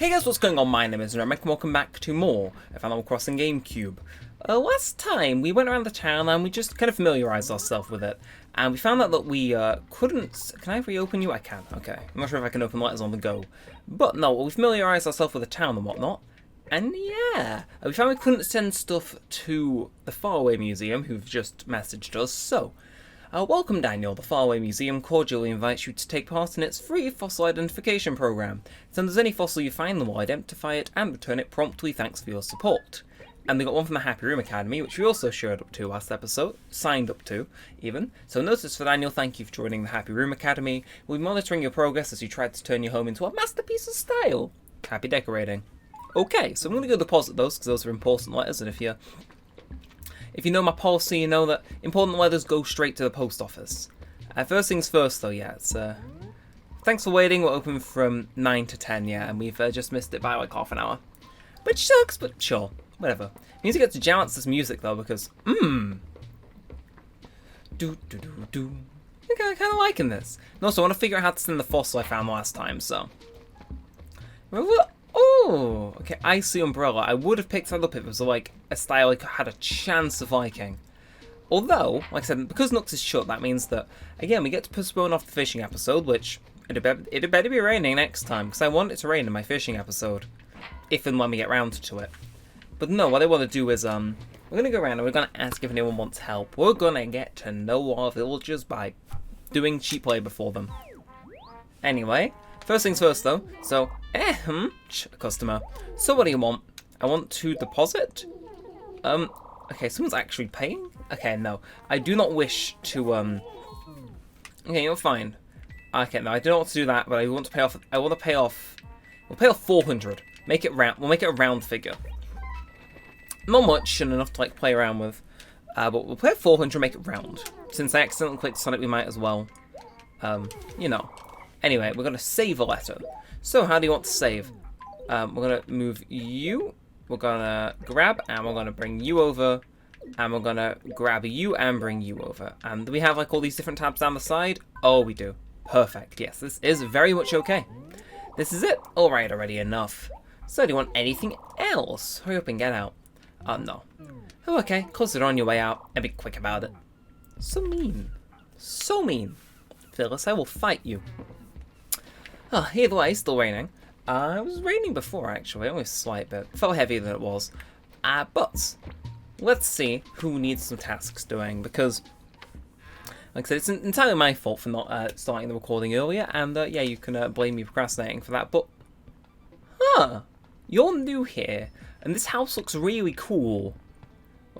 Hey guys, what's going on? My name is Neremik and welcome back to more of Animal Crossing Gamecube. Last time we went around the town and we just kind of familiarised ourselves with it. And we found out that we couldn't... Can I reopen you? I can. Okay. I'm not sure if I can open letters on the go. But no, we familiarised ourselves with the town and whatnot. And yeah, we found we couldn't send stuff to the Faraway Museum, who've just messaged us, so... welcome Daniel, the Faraway Museum cordially invites you to take part in its free fossil identification program. So if there's any fossil you find, then we'll identify it and return it promptly, thanks for your support. And we got one from the Happy Room Academy, which we also showed up to last episode, signed up to, even. So notice for Daniel, thank you for joining the Happy Room Academy. We'll be monitoring your progress as you try to turn your home into a masterpiece of style. Happy decorating. Okay, so I'm going to go deposit those, because those are important letters, and if you know my policy, you know that important letters go straight to the post office. First things first, though, yeah, it's, thanks for waiting, we're open from 9 to 10, yeah, and we've just missed it by like half an hour. Which sucks, but sure, whatever. We need to get to jam out this music, though, because, do-do-do-do. I think I'm kind of liking this. And also, I want to figure out how to send the fossil I found last time, so. Oh, okay, Icy Umbrella. I would have picked that up if it was like a style I had a chance of liking. Although, like I said, because Nux is shut, that means that, again, we get to postpone off the fishing episode, which it'd better be raining next time, because I want it to rain in my fishing episode, if and when we get round to it. But no, what I want to do is, we're going to go around and we're going to ask if anyone wants help. We're going to get to know our villagers by doing cheap labor for them. Anyway, first things first, though, so... customer. So what do you want? I want to deposit? Okay, someone's actually paying? Okay, no. I do not wish to, Okay, you're fine. Okay, no, I do not want to do that, but I want to pay off... We'll pay off 400. Make it round... We'll make it a round figure. Not much, and enough to, like, play around with. But we'll pay 400, make it round. Since I accidentally clicked Sonic, we might as well. You know. Anyway, we're going to save a letter. So, how do you want to save? We're going to move you, we're going to grab, and we're going to bring you over, and we're going to grab you and bring you over. And do we have, like, all these different tabs down the side? Oh, we do. Perfect. Yes, this is very much okay. This is it. Alright, already enough. So, do you want anything else? Hurry up and get out. No. Oh, okay. Close it on your way out, and be quick about it. So mean. So mean. Phyllis, I will fight you. Oh, either way, still raining. It was raining before, actually, only a slight bit. It felt heavier than it was. But, let's see who needs some tasks doing, because, like I said, it's entirely my fault for not starting the recording earlier, and, yeah, you can blame me procrastinating for that, but, you're new here, and this house looks really cool.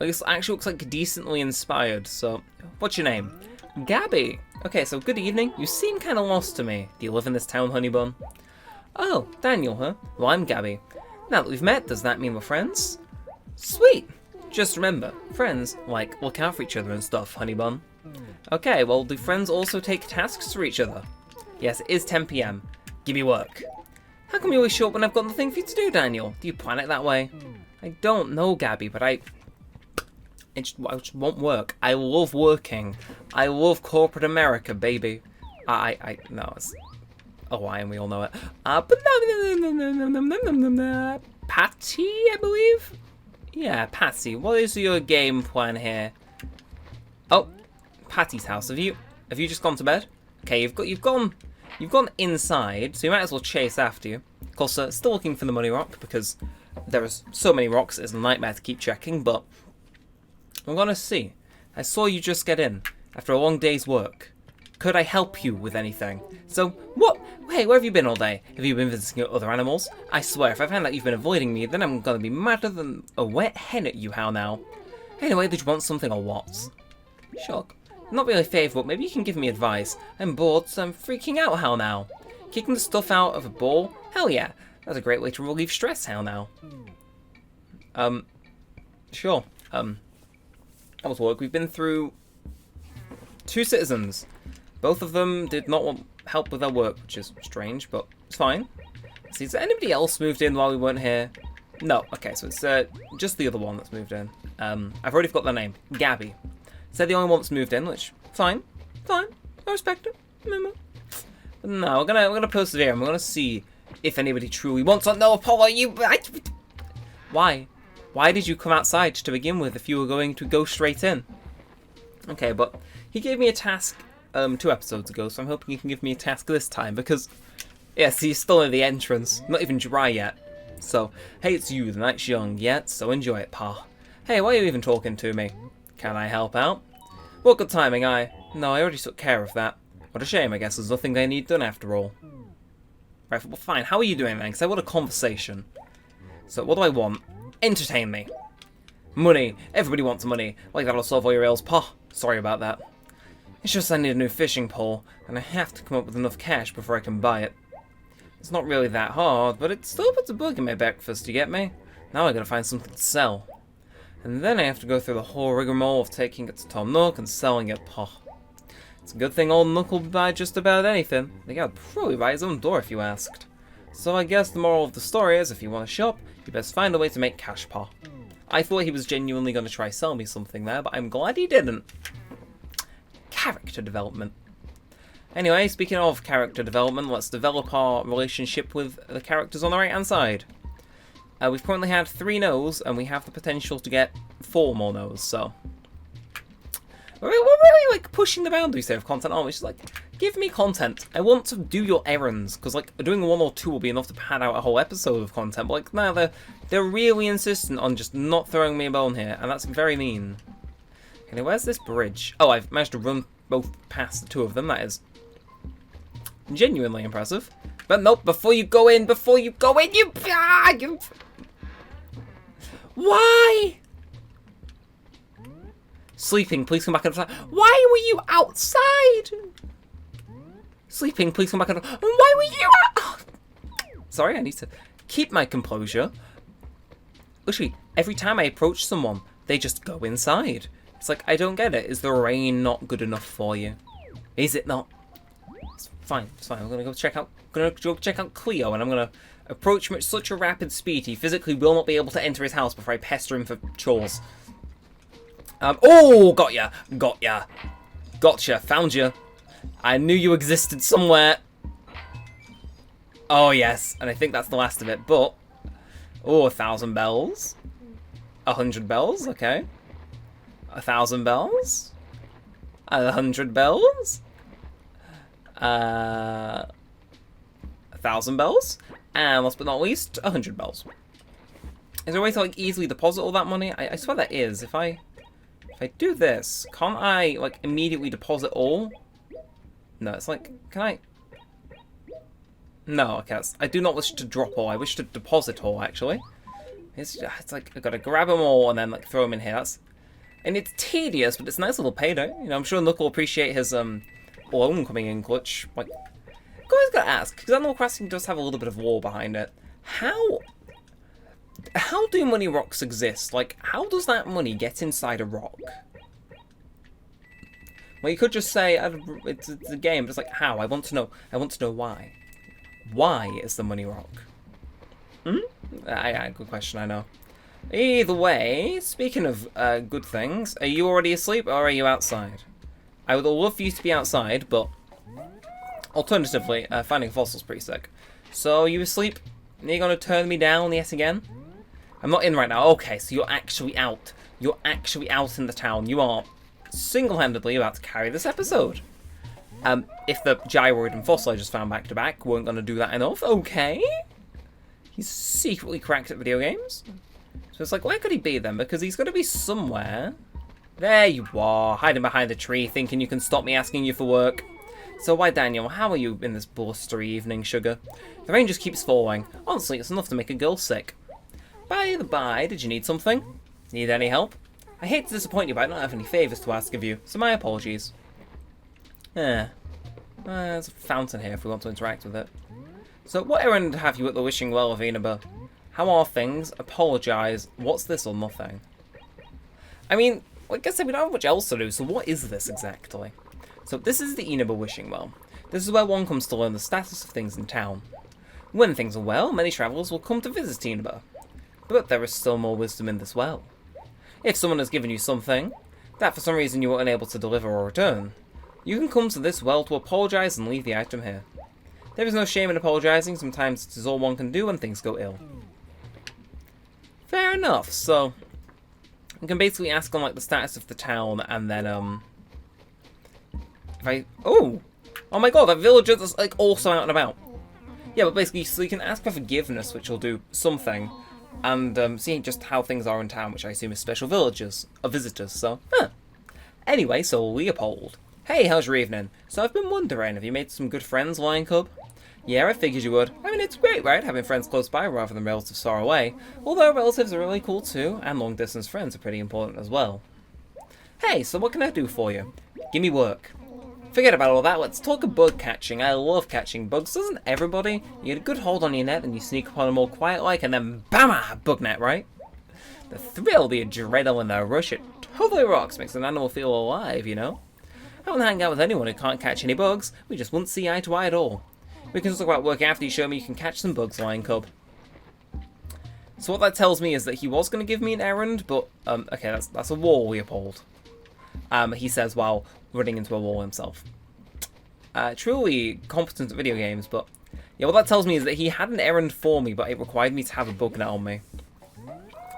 Like, it actually looks, like, decently inspired, so, what's your name? Gabby. Okay, so good evening. You seem kind of lost to me. Do you live in this town, Honeybun? Oh, Daniel, huh? Well, I'm Gabby. Now that we've met, does that mean we're friends? Sweet! Just remember, friends, like, look out for each other and stuff, Honeybun. Okay, well, do friends also take tasks for each other? Yes, it is 10 PM. Give me work. How come you always show up when I've got nothing for you to do, Daniel? Do you plan it that way? I don't know, Gabby, but I just won't work. I love working. I love corporate America, baby. No, it's Hawaiian, we all know it. But no, Patty, I believe? Yeah, Patty, what is your game plan here? Oh, Patty's house. Have you just gone to bed? Okay, you've gone inside, so you might as well chase after you. Of course, still looking for the money rock, because there are so many rocks, it's a nightmare to keep checking, but I'm gonna see. I saw you just get in, after a long day's work. Could I help you with anything? So, what? Hey, where have you been all day? Have you been visiting other animals? I swear, if I find out you've been avoiding me, then I'm gonna be madder than a wet hen at you, how now? Anyway, did you want something or what? Shock. Not really a favour, but maybe you can give me advice. I'm bored, so I'm freaking out, how now? Kicking the stuff out of a ball? Hell yeah. That's a great way to relieve stress, how now? Sure. That was work. We've been through 2 citizens. Both of them did not want help with their work, which is strange, but it's fine. Let's see, has anybody else moved in while we weren't here? No. Okay, so it's just the other one that's moved in. I've already forgot their name. Gabby. Said the only one that's moved in, which, fine. I respect it. But no, we're gonna persevere, and we're gonna see If anybody truly wants to know, Apollo, Why? Why did you come outside to begin with if you were going to go straight in? Okay, but he gave me a task 2 episodes ago, so I'm hoping he can give me a task this time, because, yes, he's still in the entrance, not even dry yet. So, hey, it's you, the night's young, yet, so enjoy it, pa. Hey, why are you even talking to me? Can I help out? Well, good timing, No, I already took care of that. What a shame, I guess there's nothing they need done after all. Right, well, fine, how are you doing then? Because I want a conversation. So, what do I want? Entertain me. Money. Everybody wants money. Like that'll solve all your ills, pa. Sorry about that. It's just I need a new fishing pole, and I have to come up with enough cash before I can buy it. It's not really that hard, but it still puts a bug in my breakfast, you get me? Now I gotta find something to sell. And then I have to go through the whole rigmarole of taking it to Tom Nook and selling it, pa. It's a good thing old Nook will buy just about anything. The guy would probably buy his own door if you asked. So I guess the moral of the story is, if you want to shop, you best find a way to make cash, pa. I thought he was genuinely going to try sell me something there, but I'm glad he didn't. Character development. Anyway, speaking of character development, let's develop our relationship with the characters on the right-hand side. We've currently had 3 no's, and we have the potential to get 4 more no's, so... We're really, like, pushing the boundaries here of content, aren't we? Just like, give me content. I want to do your errands, because, like, doing 1 or 2 will be enough to pad out a whole episode of content, but, like, no, they're really insistent on just not throwing me a bone here, and that's very mean. Okay, where's this bridge? Oh, I've managed to run both past the 2 of them, that is genuinely impressive. But nope, before you go in, you... Why? Sleeping, please come back outside. Why were you outside? Sleeping, please come back outside. Why were you out? Sorry, I need to keep my composure. Literally, every time I approach someone, they just go inside. It's like, I don't get it. Is the rain not good enough for you? Is it not? It's fine, it's fine. I'm gonna go check out Cleo, and I'm gonna approach him at such a rapid speed he physically will not be able to enter his house before I pester him for chores. Oh, got ya, gotcha, found you. I knew you existed somewhere. Oh yes, and I think that's the last of it. But 1,000 bells, 100 bells, okay. 1,000 bells, 100 bells, 1,000 bells, and last but not least, 100 bells. Is there a way to like easily deposit all that money? I swear there is. If I do this, can't I like immediately deposit all? No, it's like, can I? No, okay. I do not wish to drop all. I wish to deposit all. Actually, it's like I gotta grab them all and then like throw them in here. And it's tedious, but it's a nice little payday. You know, I'm sure Nook will appreciate his loan coming in clutch. Like, I always gotta ask, because Animal Crossing does have a little bit of lore behind it. How do money rocks exist? Like, how does that money get inside a rock? Well, you could just say it's a game, but it's like, how? I want to know. I want to know why. Why is the money rock? Good question, I know. Either way, speaking of good things, are you already asleep or are you outside? I would love for you to be outside, but alternatively, finding fossils pretty sick. So, you asleep? Are you going to turn me down yet again? I'm not in right now. Okay, so you're actually out. You're actually out in the town. You are single-handedly about to carry this episode. If the gyroid and fossil I just found back-to-back weren't going to do that enough, okay. He's secretly cracked at video games. So it's like, where could he be then? Because he's got to be somewhere. There you are, hiding behind a tree, thinking you can stop me asking you for work. So why, Daniel, how are you in this blustery evening, sugar? The rain just keeps falling. Honestly, it's enough to make a girl sick. By the by, did you need something? Need any help? I hate to disappoint you, but I don't have any favours to ask of you, so my apologies. There's a fountain here if we want to interact with it. So, what errand have you at the Wishing Well of Inaba? How are things? Apologise. What's this or nothing? I mean, I guess we don't have much else to do, so what is this exactly? So, this is the Inaba Wishing Well. This is where one comes to learn the status of things in town. When things are well, many travellers will come to visit Inaba. But there is still more wisdom in this well. If someone has given you something that for some reason you were unable to deliver or return, you can come to this well to apologise and leave the item here. There is no shame in apologising. Sometimes it is all one can do when things go ill. Fair enough. So, you can basically ask on, like, the status of the town, and then, if I... Oh my god, that villager that's, like, also out and about. Yeah, but basically, so you can ask for forgiveness, which will do something, and, see just how things are in town, which I assume is special villagers, or visitors, so, Anyway, so Leopold. Hey, how's your evening? So I've been wondering, have you made some good friends, Lion Cub? Yeah, I figured you would. I mean, it's great, right? Having friends close by rather than relatives far away. Although relatives are really cool too, and long-distance friends are pretty important as well. Hey, so what can I do for you? Give me work. Forget about all that, let's talk of bug catching. I love catching bugs, doesn't everybody? You get a good hold on your net, and you sneak upon them all quiet-like, and then BAM! Bug net, right? The thrill, the adrenaline, the rush, it totally rocks. Makes an animal feel alive, you know? I wouldn't hang out with anyone who can't catch any bugs. We just wouldn't see eye to eye at all. We can talk about work after you show me you can catch some bugs, Lion Cub. So what that tells me is that he was going to give me an errand, but, okay, that's a wall, Leopold. He says while running into a wall himself. Truly competent at video games, but, yeah, what that tells me is that he had an errand for me, but it required me to have a bug net on me.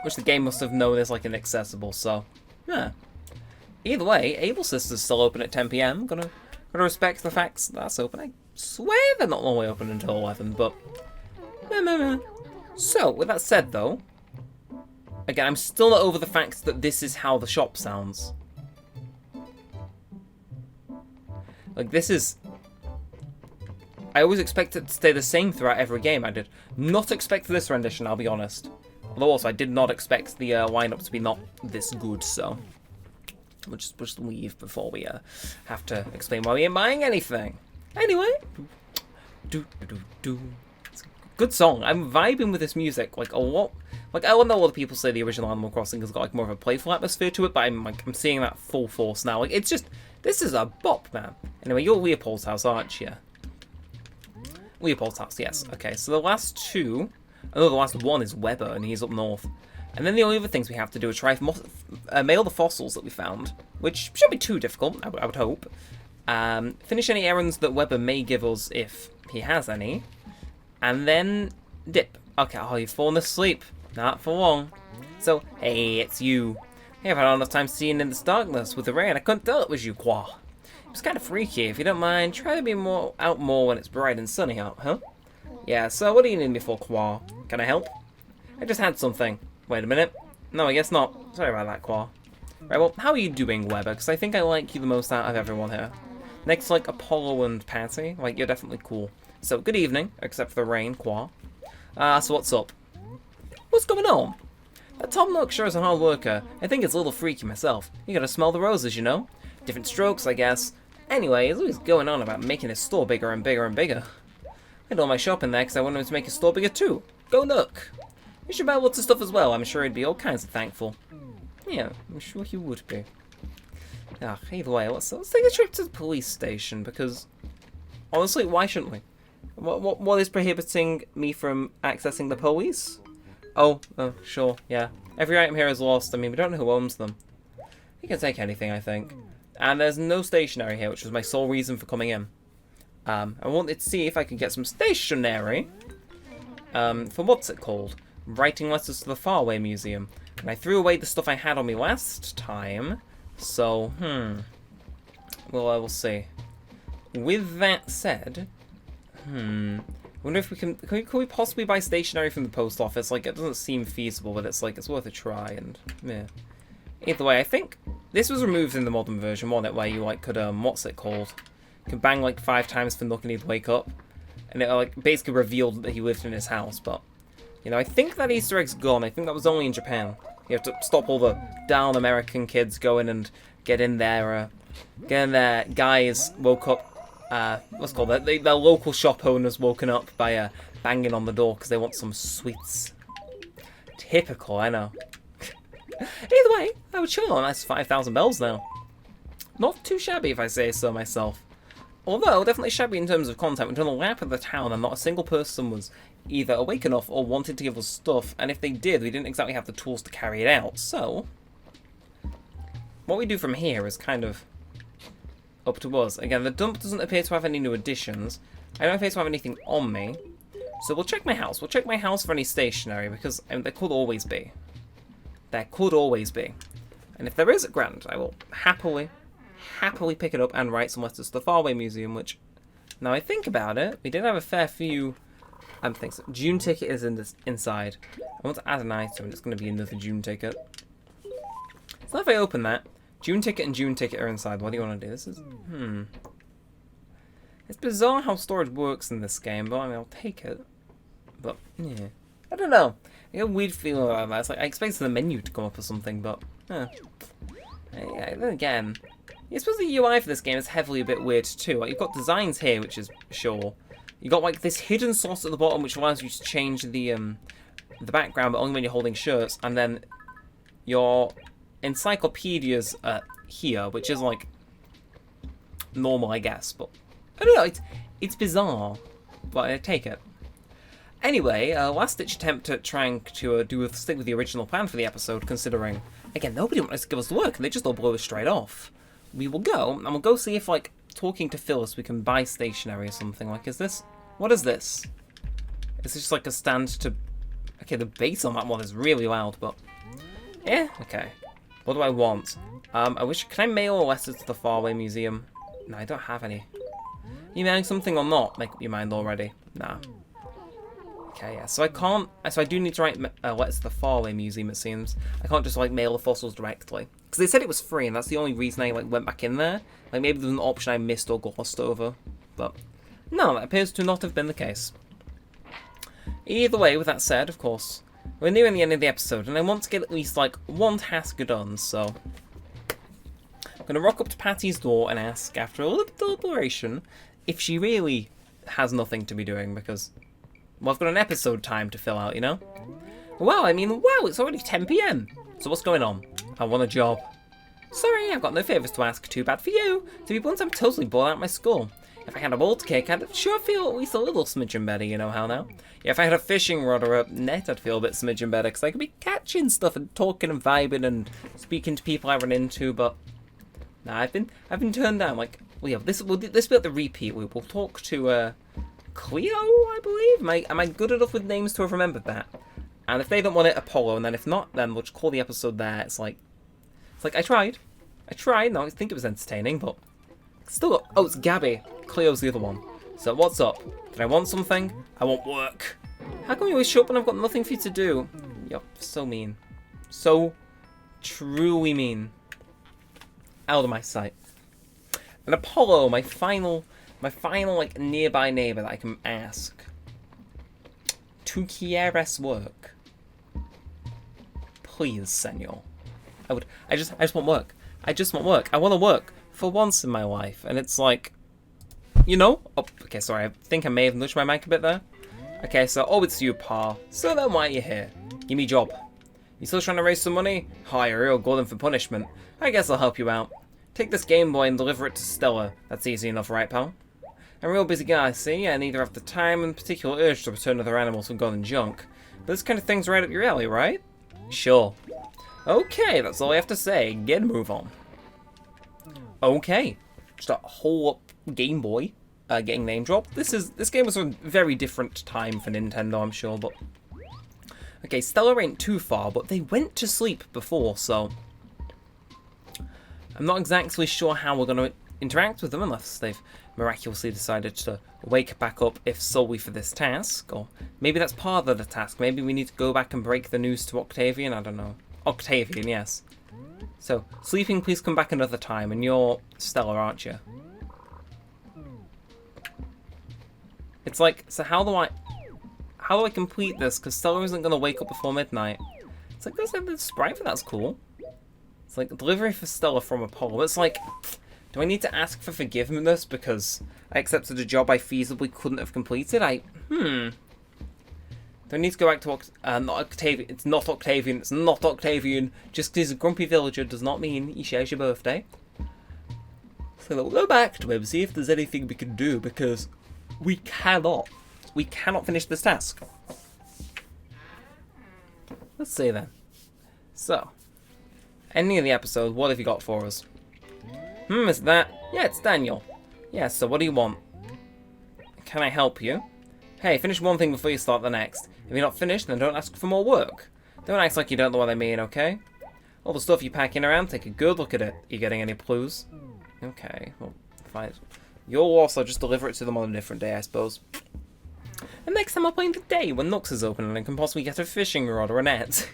Which the game must have known is, like, inaccessible, so, yeah. Either way, Able Sister's still open at 10 PM. Gonna respect the facts that's open. I swear they're not all the way open until 11, but... So, with that said, though... Again, I'm still not over the fact that this is how the shop sounds. Like, this is... I always expect it to stay the same throughout every game. I did not expect this rendition, I'll be honest. Although also, I did not expect the lineup to be not this good, so... We'll just leave before we have to explain why we ain't buying anything. Anyway, it's a good song. I'm vibing with this music like a lot. Like, I don't know, a lot of people say the original Animal Crossing has got like more of a playful atmosphere to it, but I'm seeing that full force now. Like, it's just, this is a bop, man. Anyway, you're Leopold's house, aren't you? Leopold's house, yes. Okay, so the last two, I know the last one is Weber, and he's up north. And then the only other things we have to do is try mail the fossils that we found, which shouldn't be too difficult, I would hope. Finish any errands that Weber may give us if he has any. And then dip. Okay, oh, you've fallen asleep. Not for long. So, hey, it's you. Hey, I've had enough time seeing in this darkness with the rain. I couldn't tell it was you, Qua. It was kind of freaky. If you don't mind, try to be out more when it's bright and sunny out, huh? Yeah, so what do you need me for, Qua? Can I help? I just had something. Wait a minute. No, I guess not. Sorry about that, Qua. Right, well, how are you doing, Weber? Because I think I like you the most out of everyone here. Next, like, Apollo and Patty. Like, you're definitely cool. So, good evening, except for the rain, Qua. So what's up? What's going on? That Tom Nook sure is a hard worker. I think it's a little freaky myself. You gotta smell the roses, you know? Different strokes, I guess. Anyway, he's always going on about making his store bigger and bigger and bigger. I did all my shopping there because I wanted him to make his store bigger too. Go Nook! You should buy lots of stuff as well. I'm sure he'd be all kinds of thankful. Yeah, I'm sure he would be. Either way, let's take a trip to the police station, because honestly, why shouldn't we? What is prohibiting me from accessing the police? Oh, sure, yeah. Every item here is lost. I mean, we don't know who owns them. You can take anything, I think. And there's no stationery here, which was my sole reason for coming in. I wanted to see if I could get some stationery. For what's it called? Writing letters to the Faraway Museum. And I threw away the stuff I had on me last time. So, well, I will see. With that said, I wonder if we can we possibly buy stationery from the post office? Like, it doesn't seem feasible, but it's like, it's worth a try, and, yeah. Either way, I think this was removed in the modern version, wasn't it, where you, like, could, what's it called? You could bang, like, 5 times for Nook and he'd wake up. And it, like, basically revealed that he lived in his house, but... You know, I think that Easter egg's gone. I think that was only in Japan. You have to stop all the down American kids going and get in there. Guys woke up, what's it called? Their local shop owners woken up by banging on the door because they want some sweets. Typical, I know. Either way, I would chill on nice 5,000 bells now. Not too shabby if I say so myself. Although, definitely shabby in terms of content. We've done a lap of the town and not a single person was either awake enough or wanted to give us stuff, and if they did, we didn't exactly have the tools to carry it out, so... What we do from here is kind of up to us. Again, the dump doesn't appear to have any new additions. I don't appear to have anything on me. So we'll check my house. We'll check my house for any stationery, because there could always be. There could always be. And if there is, grand, I will happily pick it up and write some letters to the Faraway Museum, which, now I think about it, we did have a fair few things. June ticket is inside. I want to add an item, it's going to be another June ticket. So if I open that, June ticket and June ticket are inside. What do you want to do? This is, It's bizarre how storage works in this game, but I mean, I'll take it. But, yeah. I don't know. I get a weird feeling about that. It's like, I expected the menu to come up or something, but, then again, I suppose the UI for this game is heavily a bit weird too. Like, you've got designs here, which is, sure. You've got, like, this hidden source at the bottom, which allows you to change the background, but only when you're holding shirts, and then your encyclopedias here, which is, like, normal, I guess, but, I don't know, it's bizarre, but I take it. Anyway, last-ditch attempt at trying to stick with the original plan for the episode, considering, again, nobody wanted to give us the work, and they just all blew us straight off. We will go, and we'll go see if, like, talking to Phyllis, we can buy stationery or something. Like, what is this? Is this just, like, a stand to... Okay, the bass on that one is really loud, but... Yeah, okay. What do I want? Can I mail a letter to the Faraway Museum? No, I don't have any. You mailing something or not? Make up your mind already. Nah. Okay, yeah, so I do need to write letters to the Faraway Museum, it seems. I can't just, like, mail the fossils directly. Because they said it was free, and that's the only reason I, like, went back in there. Like, maybe there was an option I missed or glossed over. But, no, that appears to not have been the case. Either way, with that said, of course, we're nearing the end of the episode, and I want to get at least, like, one task done, so... I'm going to rock up to Patty's door and ask, after a little bit of deliberation, if she really has nothing to be doing, because... Well, I've got an episode time to fill out, you know? Well, I mean, wow, it's already 10 PM. So what's going on? I want a job. Sorry, I've got no favours to ask. Too bad for you. To be blunt, I'm totally bored out of my school. If I had a bolt kick, I'd sure feel at least a little smidgen better, you know how now? Yeah, if I had a fishing rod or a net, I'd feel a bit smidgen better, because I could be catching stuff and talking and vibing and speaking to people I run into, but... Nah, I've been turned down. Like, well, yeah, this will be like the repeat loop. We'll talk to, Cleo, I believe? Am I good enough with names to have remembered that? And if they don't want it, Apollo, and then if not, then we'll just call the episode there. It's like, I tried. No, I think it was entertaining, but still got, oh, it's Gabby. Cleo's the other one. So what's up? Did I want something? I want work. How come you always show up when I've got nothing for you to do? You're so mean. So truly mean. Out of my sight. And Apollo, my final, like, nearby neighbour that I can ask to quieres work. Please, senor. I just want work. I just want work. I want to work for once in my life. And it's like, you know? Oh, okay, sorry. I think I may have nudged my mic a bit there. Okay, so, oh, it's you, Pa. So then why are you here? Give me a job. You still trying to raise some money? Oh, you're real golden for punishment. I guess I'll help you out. Take this Game Boy and deliver it to Stella. That's easy enough, right, pal? I'm a real busy guy, see? I neither have the time and particular urge to return other animals from golden junk. But this kind of thing's right up your alley, right? Sure. Okay, that's all I have to say. Get a move on. Okay. Just a whole up Game Boy getting name dropped. This game was a very different time for Nintendo, I'm sure, but... Okay, Stella ain't too far, but they went to sleep before, so... I'm not exactly sure how we're going to interact with them unless they've miraculously decided to wake back up if solely for this task, or maybe that's part of the task. Maybe we need to go back and break the news to Octavian, I don't know. Octavian, yes. So, sleeping, please come back another time, and you're Stella, aren't you? It's like, so how do I complete this? Because Stella isn't going to wake up before midnight. It's like, there's a sprite for that's cool. It's like, delivery for Stella from Apollo. It's like, do I need to ask for forgiveness because I accepted a job I feasibly couldn't have completed? Do I need to go back to not Octavian? It's not Octavian. It's not Octavian. Just because he's a grumpy villager does not mean he shares your birthday. So we'll go back to him, see if there's anything we can do, because we cannot finish this task. Let's see then. So, ending of the episode, what have you got for us? Is that? Yeah, it's Daniel. Yeah, so what do you want? Can I help you? Hey, finish one thing before you start the next. If you're not finished, then don't ask for more work. Don't act like you don't know what I mean, okay? All the stuff you're packing around, take a good look at it. Are you getting any clues? Okay, well, fine. You'll also just deliver it to them on a different day, I suppose. And next time I'll play the day when Nux is open and can possibly get a fishing rod or a net.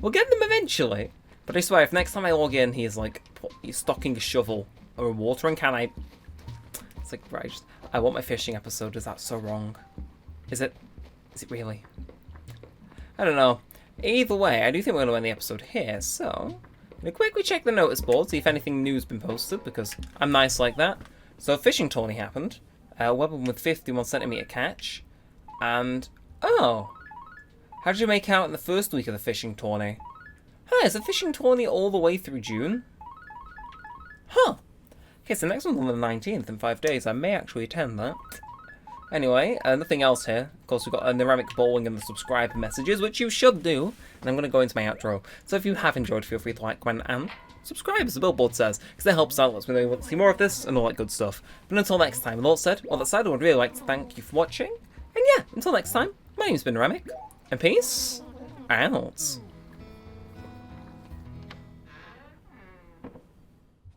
We'll get them eventually. But I swear, if next time I log in, he's like, he's stocking a shovel or a watering can, it's like, right, I want my fishing episode. Is that so wrong? Is it really? I don't know. Either way, I do think we're going to end the episode here, so I'm going to quickly check the notice board, see if anything new's been posted, because I'm nice like that. So a fishing tourney happened. Weapon with 51cm catch. And, oh! How did you make out in the first week of the fishing tourney? Huh, is the fishing tourney all the way through June? Huh! Okay, so the next one's on the 19th in 5 days. I may actually attend that. Anyway, nothing else here. Of course, we've got a Neremik bowling and the subscriber messages, which you should do. And I'm going to go into my outro. So if you have enjoyed, feel free to like, comment, and subscribe, as the billboard says, because that helps out, lets me know you want to see more of this and all that good stuff. But until next time, with all said, all that said, I would really like to thank you for watching. And yeah, until next time, my name's been Neremik, and peace out.